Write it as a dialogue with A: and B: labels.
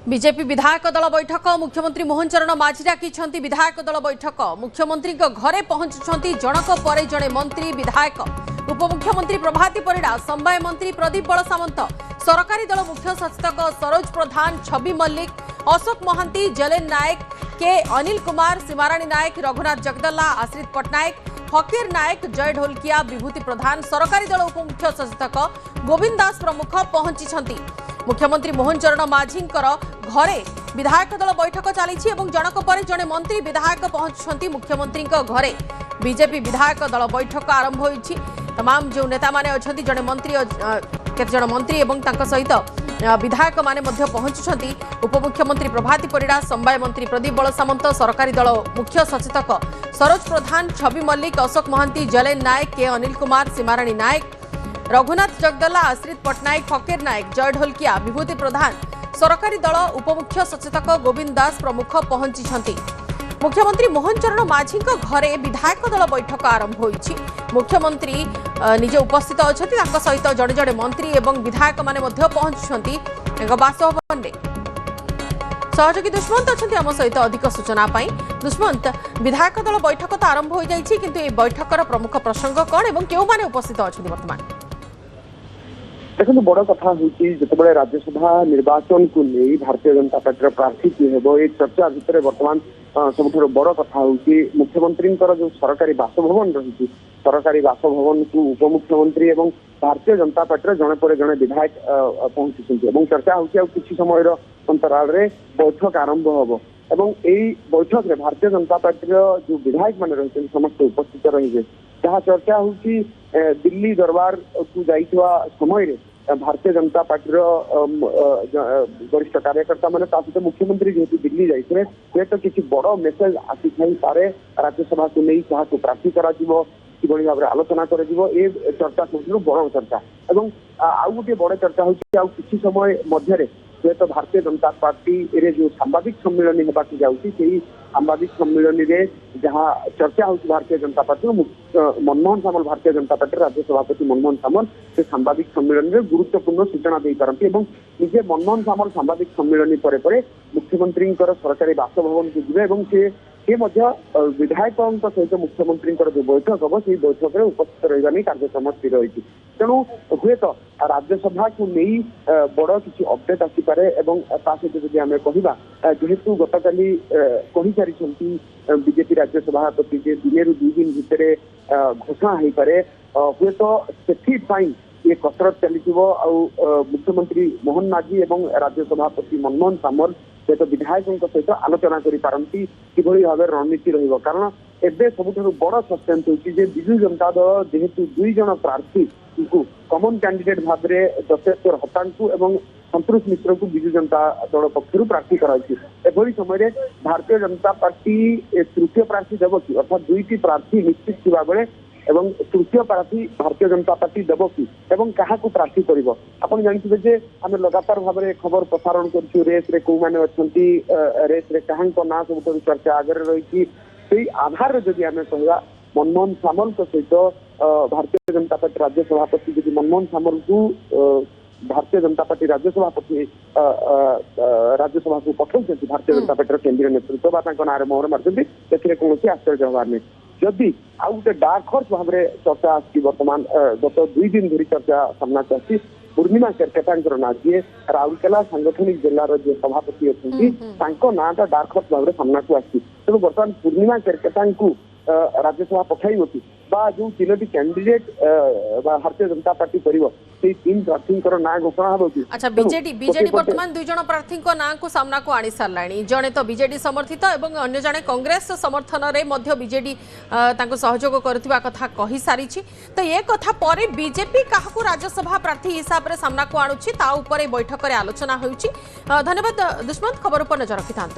A: BJP विधायक दल बैठक मुख्यमंत्री मोहन चरण माझी डाकी विधायक दल बैठक मुख्यमंत्री घरे पहुंचुंट जनक पर जड़े मंत्री विधायक उपमुख्यमंत्री प्रभाती परिड़ा संवाय मंत्री प्रदीप बल सामंत सरकारी दल मुख्य सचेतक सरोज प्रधान छवि मल्लिक अशोक महांती जलेन नायक के अनिल कुमार सीमाराणी नायक रघुनाथ जगदल्ला आश्रित पट्टनायक फकीर नायक जय ढोलकिया विभूति प्रधान सरकारी दल उपमुख्य सचेतक गोविंद दास प्रमुख पहुंची मुख्यमंत्री मोहन चरण माझी घरे विधायक दल बैठक चली जनक पर जड़े मंत्री विधायक पहुंचुंट मुख्यमंत्री घरे बीजेपी विधायक दल बैठक आरंभ होती तमाम जो नेता माने अछंती जड़े मंत्री केतजण मंत्री एवं सहित विधायक माने पहुंचुंट उपमुख्यमंत्री प्रभाती परिड़ा संवाय मंत्री प्रदीप बल सामंत सरकारी दल मुख्य सचेतक सरोज प्रधान छवि मल्लिक अशोक महांती जलेन नायक के अनिल कुमार सीमाराणी नायक रघुनाथ जगदल्ला आश्रित पट्टनायक फकीर नायक जय ढोलकिया विभूति प्रधान सरकारी दल उपमुख्य सचेतक गोविंद दास प्रमुख पहुंची मुख्यमंत्री मोहन चरण माझी घरे विधायक दल बैठक आरंभ होती मुख्यमंत्री निजे उपस्थित अच्छा सहित जड़े जड़े मंत्री और विधायक माने पहुंचुंट बासभवन में सहयोगी दुष्मंत अच्छा आम सहित अधिक सूचना दुष्मंत विधायक दल बैठक तो आरंभ हो जाइए किंतु ये बैठकर प्रमुख प्रसंग कौन और क्यों माने उपस्थित अच्छा बर्तमान
B: देखो बड़ कथा होते राज्यसभा निर्वाचन को नहीं भारतीय जनता पार्टी प्रार्थी किए हे ये चर्चा भितर बर्तमान सब बड़ कथा होती मुख्यमंत्री जो सरकारी बासभवन रही सरकारी बासभवन को उपमुख्यमंत्री और भारतीय जनता पार्टी जड़े पर जड़े विधायक पहुंची चर्चा होती किसी समय अंतराल बैठक आरंभ हम एवं यही बैठक में भारतीय जनता पार्टी जो विधायक मान रही समस्त उपस्थित रही जहाँ चर्चा होती दिल्ली दरबार को जाइवा समय भारतीय जनता पार्टी वरिष्ठ कार्यकर्ता मैंने सहित मुख्यमंत्री जेहेतु दिल्ली जाते हुए तो किसी बड़ मेसेज आसी पारे राज्यसभा को नहीं क्या प्रार्थी कर कि भाव में आलोचना कर चर्चा सब बड़ चर्चा एवं आउ गोटे बड़ चर्चा होती किसी समय मध्य तो भारतीय जनता पार्टी रे जो सांबादिक सम्मिलन होगा जाऊँगी सांबादिक सम्मिलन में जहाँ चर्चा होती भारतीय जनता पार्टी मनमोहन सामल भारतीय जनता पार्टी राज्य सभापति मनमोहन सामल से सांबादिक सम्मिलन में गुरुत्वपूर्ण सूचना दे पारती निजे मनमोहन सामल सांबादिक सम्मिलन पर मुख्यमंत्री सरकारी बासभवन को जी से विधायकों सहित मुख्यमंत्री जो बैठक हम से बैठक में उपस्थित रही कार्यक्रम स्थिर रही तेणु हुए तो राज्यसभा को नहीं बड़ किसी अपडेट आसपे और सहित जब आम कह जेहेतु गतकाली कही सारी बीजेपी राज्य सभापति दिने रु 2 दिन भितर घोषणा हो पारे हुए तो से ये कसरत चली मुख्यमंत्री मोहन माझी और राज्य सभापति मनमोहन सामल सहित विधायकों सहित आलोचना करपारती कि भाव रणनीति कारण एवं सबुठ बड़ सस्पेन्स होती विजु जनता दल जेहेतु 2 जन प्रार्थी कमन कैंडिडेट भाव में दशेश्वर हतांकु और संतोष मिश्र को विजु जनता दल पक्षर प्रार्थी कराई समय भारतीय जनता पार्टी तृतीय प्रार्थी देव कि अर्थात 2टी प्रार्थी निश्चित थिबा बेले एवं तृतीय प्रार्थी भारतीय जनता पार्टी देव कि एवं क्या प्रार्थी कर जानते आम लगातार भाव में खबर प्रसारण कर रेस रे कौ मैंने अच्छा रेस रे क्या ना सब चर्चा आगे रही से आधार जदि आम कह मनमोहन सामल सहित भारतीय जनता पार्टी राज्य सभापति जब मनमोहन सामल को भारतीय जनता पार्टी राज्य सभापति राज्यसभा को पठाई भारतीय जनता पार्टी केंद्रीय नेतृत्व ना मोहर मार्च कौन आश्चर्य हबार नहीं जदि आउ गोटे डार्क हॉर्स भाव में चर्चा आसी बर्तमान गत 2 दिन धरी चर्चा सामना आसी पूर्णिमा केरकेटा ना जी राउरकेला सांगठनिक जिलार जो सभापति अच्छा ना डार्क हॉर्स भाव में सामना को आसी तेणु बर्तमान पूर्णिमा केरकेटा को राज्यसभा पठाई जो 3टी कैंडिडेट भारतीय जनता पार्टी कर 3 प्रार्थी ना घोषणा हम
A: अच्छा बीजेडी वर्तमान 2 जन प्रार्थी ना को सामना को आनी सारे जड़े तो बीजेडी समर्थित और अन्य जड़े कांग्रेस समर्थन में बीजेडी सहयोग करुवा कथा कही सारी तो ये कथा पर बीजेपी क्या राज्यसभा प्रार्थी हिसाब से सामना को आणुची ता ऊपर बैठक में आलोचना होती धन्यवाद दुष्मंत खबर पर नजर रखि था।